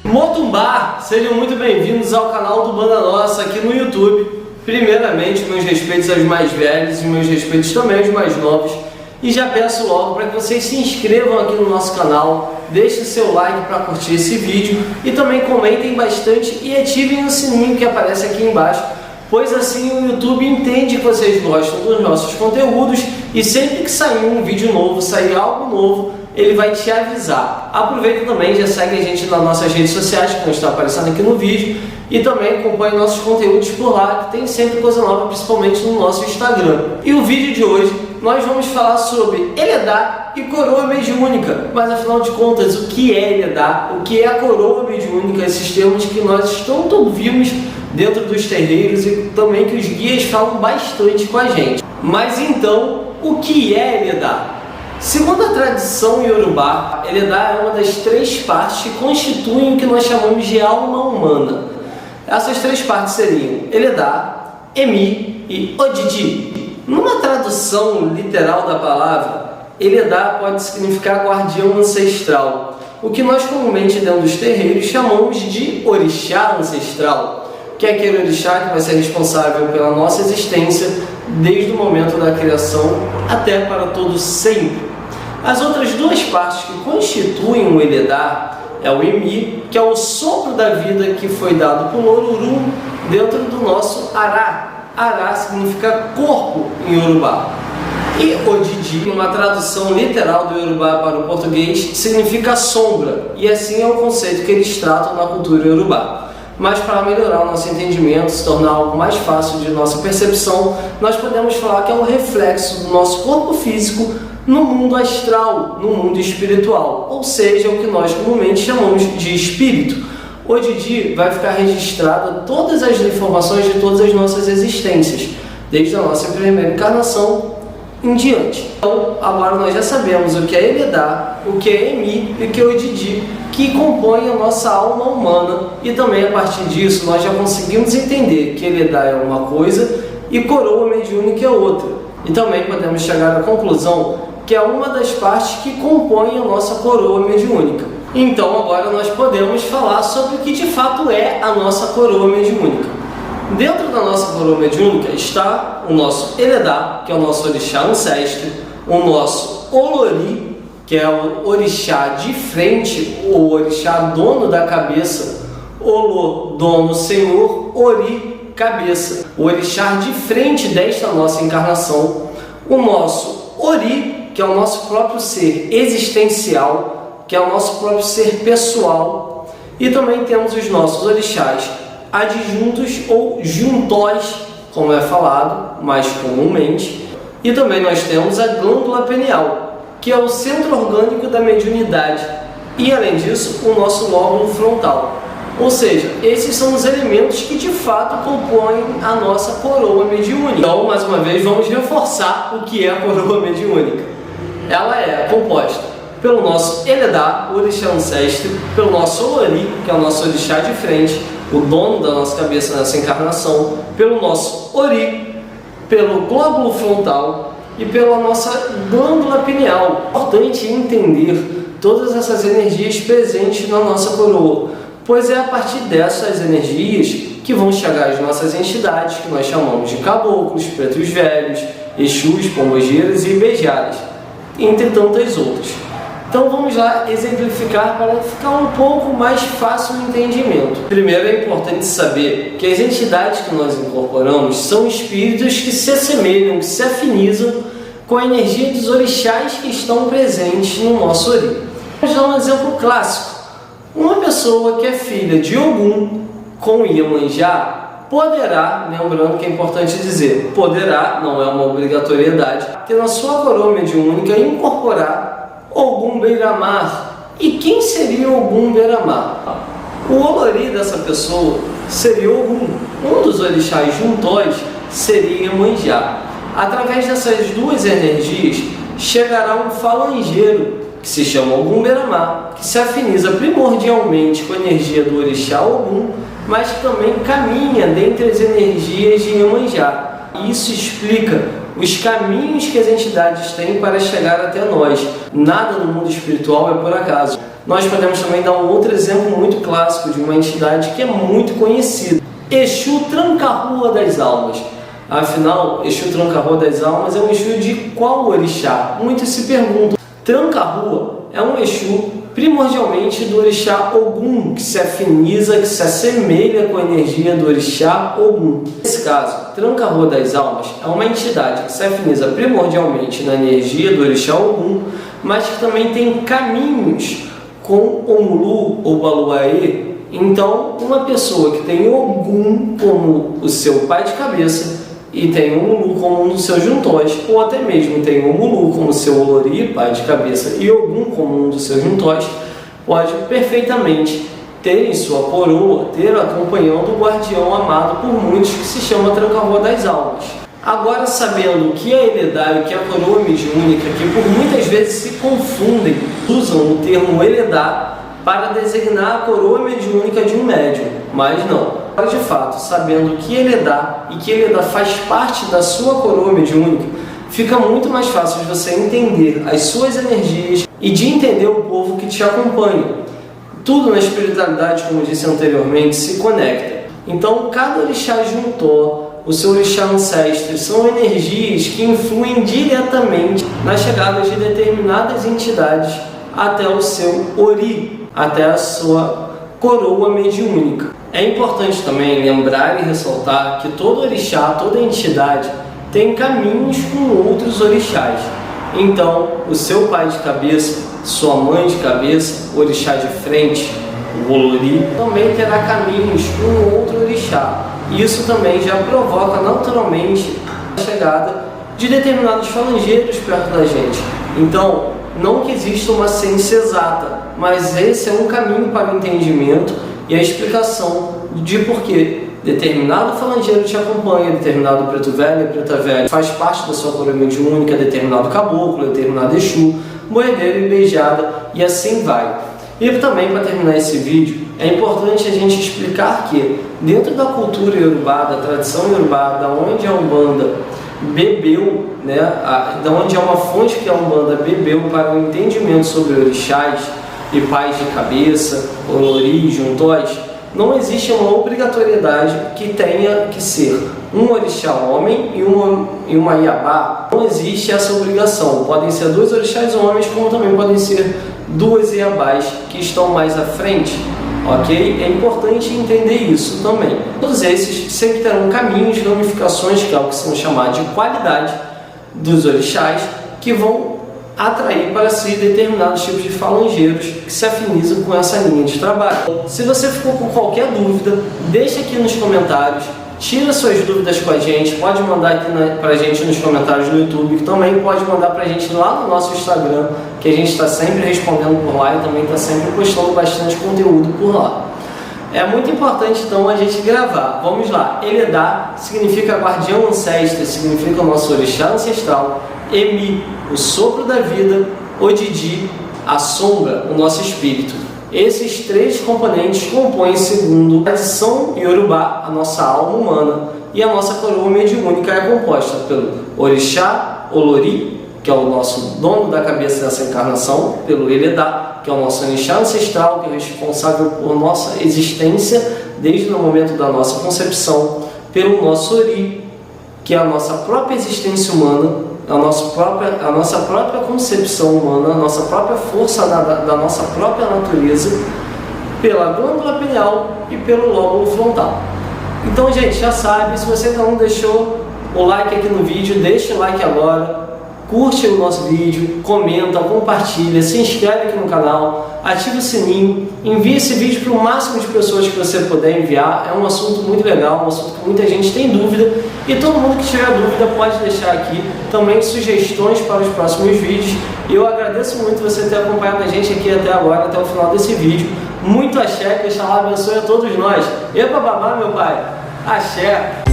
Motumbá, sejam muito bem-vindos ao canal do Banda Nossa aqui no YouTube. Primeiramente, meus respeitos aos mais velhos e meus respeitos também aos mais novos. E já peço logo para que vocês se inscrevam aqui no nosso canal, deixem seu like para curtir esse vídeo e também comentem bastante e ativem o sininho que aparece aqui embaixo, pois assim o YouTube entende que vocês gostam dos nossos conteúdos e sempre que sair um vídeo novo, sair algo novo, ele vai te avisar. Aproveita também, já segue a gente nas nossas redes sociais, que não está aparecendo aqui no vídeo, e também acompanhe nossos conteúdos por lá, que tem sempre coisa nova, principalmente no nosso Instagram. E o vídeo de hoje, nós vamos falar sobre Eledá e coroa mediúnica. Mas afinal de contas, o que é Eledá? O que é a coroa mediúnica? Esses termos que nós tanto ouvimos dentro dos terreiros e também que os guias falam bastante com a gente. Mas então, o que é Eledá? Segundo a tradição iorubá, Eledá é uma das três partes que constituem o que nós chamamos de alma humana. Essas três partes seriam Eledá, Emi e Odidi. Numa tradução literal da palavra, Eledá pode significar guardião ancestral, o que nós comumente dentro dos terreiros chamamos de orixá ancestral, que é aquele orixá que vai ser responsável pela nossa existência desde o momento da criação até para todo sempre. As outras duas partes que constituem o Eledá é o Emi, que é o sopro da vida que foi dado por Oruru dentro do nosso Ará. Ará significa corpo em Iorubá. E Odidi, numa tradução literal do Iorubá para o português, significa sombra, e assim é o conceito que eles tratam na cultura Iorubá. Mas para melhorar o nosso entendimento, se tornar algo mais fácil de nossa percepção, nós podemos falar que é um reflexo do nosso corpo físico no mundo astral, no mundo espiritual, ou seja, o que nós comumente chamamos de espírito. Odidi vai ficar registrada todas as informações de todas as nossas existências, desde a nossa primeira encarnação em diante. Então, agora nós já sabemos o que é Eledá, o que é Emi e o que é Odidi, que compõem a nossa alma humana, e também a partir disso nós já conseguimos entender que Eledá é uma coisa e coroa mediúnica é outra. E também podemos chegar à conclusão que é uma das partes que compõem a nossa coroa mediúnica. Então agora nós podemos falar sobre o que de fato é a nossa coroa mediúnica. Dentro da nossa coroa mediúnica está o nosso Eledá, que é o nosso orixá ancestre, o nosso Olori, que é o orixá de frente, o orixá dono da cabeça, Olo, dono, senhor, Ori, cabeça, o orixá de frente desta nossa encarnação, o nosso Ori, que é o nosso próprio ser existencial, que é o nosso próprio ser pessoal, e também temos os nossos orixás adjuntos ou juntós, como é falado mais comumente, e também nós temos a glândula pineal, que é o centro orgânico da mediunidade, e além disso, o nosso lóbulo frontal. Ou seja, esses são os elementos que de fato compõem a nossa coroa mediúnica. Então, mais uma vez, vamos reforçar o que é a coroa mediúnica. Ela é composta pelo nosso Eledá, o orixá ancestre, pelo nosso Olori, que é o nosso orixá de frente, o dono da nossa cabeça nessa encarnação, pelo nosso Ori, pelo glóbulo frontal e pela nossa glândula pineal. É importante entender todas essas energias presentes na nossa coroa, pois é a partir dessas energias que vão chegar as nossas entidades, que nós chamamos de caboclos, pretos velhos, exus, pombogeiras e ibejaras, entre tantas outras. Então vamos lá exemplificar para ficar um pouco mais fácil o entendimento. Primeiro é importante saber que as entidades que nós incorporamos são espíritos que se assemelham, que se afinizam com a energia dos orixás que estão presentes no nosso Ori. Vamos dar um exemplo clássico. Uma pessoa que é filha de Ogum com Iemanjá poderá, lembrando que é importante dizer, poderá, não é uma obrigatoriedade, ter na sua coroa mediúnica incorporar Ogum Beira-Mar. E quem seria Ogum Beira-Mar? O Olori dessa pessoa seria Ogum. Um dos orixás juntós seria Iemanjá. Através dessas duas energias chegará um falangeiro que se chama Ogum Beira-Mar, que se afiniza primordialmente com a energia do orixá Ogum, mas que também caminha dentre as energias de Iemanjá. Isso explica os caminhos que as entidades têm para chegar até nós. Nada no mundo espiritual é por acaso. Nós podemos também dar um outro exemplo muito clássico de uma entidade que é muito conhecida. Exu Tranca-Rua das Almas. Afinal, Exu Tranca-Rua das Almas é um Exu de qual orixá? Muitos se perguntam. Tranca-Rua é um Exu primordialmente do orixá Ogum, que se afiniza, que se assemelha com a energia do orixá Ogum. Nesse caso, Tranca-Rua das Almas é uma entidade que se afiniza primordialmente na energia do orixá Ogum, mas que também tem caminhos com Omulu ou Baluaê. Então, uma pessoa que tem Ogum como o seu pai de cabeça e tem Omulu como um dos seus juntós, ou até mesmo tem Omulu como seu Olori, pai de cabeça, e Ogum como um dos seus juntós, pode perfeitamente ter em sua coroa, ter acompanhando o guardião amado por muitos, que se chama Tranca-Rua das Almas. Agora, sabendo o que é Eledá e o que é a coroa mediúnica, que por muitas vezes se confundem, usam o termo Eledá para designar a coroa mediúnica de um médium, mas não. De fato, sabendo que Eledá e que Eledá faz parte da sua coroa mediúnica, fica muito mais fácil de você entender as suas energias e de entender o povo que te acompanha. Tudo na espiritualidade, como eu disse anteriormente, se conecta. Então, cada orixá juntor, o seu orixá ancestre, são energias que influem diretamente na chegada de determinadas entidades até o seu Ori, até a sua coroa mediúnica. É importante também lembrar e ressaltar que todo orixá, toda entidade tem caminhos com outros orixás. Então, o seu pai de cabeça, sua mãe de cabeça, o orixá de frente, o Olori, também terá caminhos com outro orixá. Isso também já provoca naturalmente a chegada de determinados falangeiros perto da gente. Então, não que exista uma ciência exata, mas esse é um caminho para o entendimento e a explicação de por que determinado falangeiro te acompanha, determinado preto velho, preta velha, faz parte da sua coroa mediúnica, determinado caboclo, determinado Exu, boiadeiro e beijada, e assim vai. E também, para terminar esse vídeo, é importante a gente explicar que dentro da cultura iorubá, da tradição iorubá, da onde a Umbanda bebeu, da onde é uma fonte que a Umbanda bebeu para o entendimento sobre orixás e pais de cabeça, Olori, juntós, não existe uma obrigatoriedade que tenha que ser um orixá homem e uma iabá. Não existe essa obrigação. Podem ser dois orixás homens, como também podem ser duas iabás que estão mais à frente. Ok? É importante entender isso também. Todos esses sempre terão caminhos, ramificações, que é o que são chamados de qualidade dos orixás, que vão atrair para si determinados tipos de falangeiros que se afinizam com essa linha de trabalho. Se você ficou com qualquer dúvida, deixa aqui nos comentários, tira suas dúvidas com a gente, pode mandar aqui para a gente nos comentários do YouTube, também pode mandar para a gente lá no nosso Instagram, que a gente está sempre respondendo por lá e também está sempre postando bastante conteúdo por lá. É muito importante então a gente gravar. Vamos lá. Eledá significa guardião ancestro, significa o nosso orixá ancestral. Emi, o sopro da vida. Odidi, a sombra, o nosso espírito. Esses três componentes compõem, segundo a tradição iorubá, a nossa alma humana, e a nossa coroa mediúnica é composta pelo orixá Olori, que é o nosso dono da cabeça dessa encarnação, pelo Eledá, que é o nosso orixá ancestral, que é responsável por nossa existência desde o momento da nossa concepção, pelo nosso Ori, que é a nossa própria existência humana, a nossa própria concepção humana, a nossa própria força da nossa própria natureza, pela glândula pineal e pelo lóbulo frontal. Então, gente, já sabe, se você ainda não deixou o like aqui no vídeo, deixa o like agora. Curte o nosso vídeo, comenta, compartilha, se inscreve aqui no canal, ativa o sininho, envie esse vídeo para o máximo de pessoas que você puder enviar. É um assunto muito legal, um assunto que muita gente tem dúvida, e todo mundo que tiver dúvida pode deixar aqui também sugestões para os próximos vídeos. Eu agradeço muito você ter acompanhado a gente aqui até agora, até o final desse vídeo. Muito axé, que Oxalá abençoe a todos nós. Epa babá, meu pai! Axé!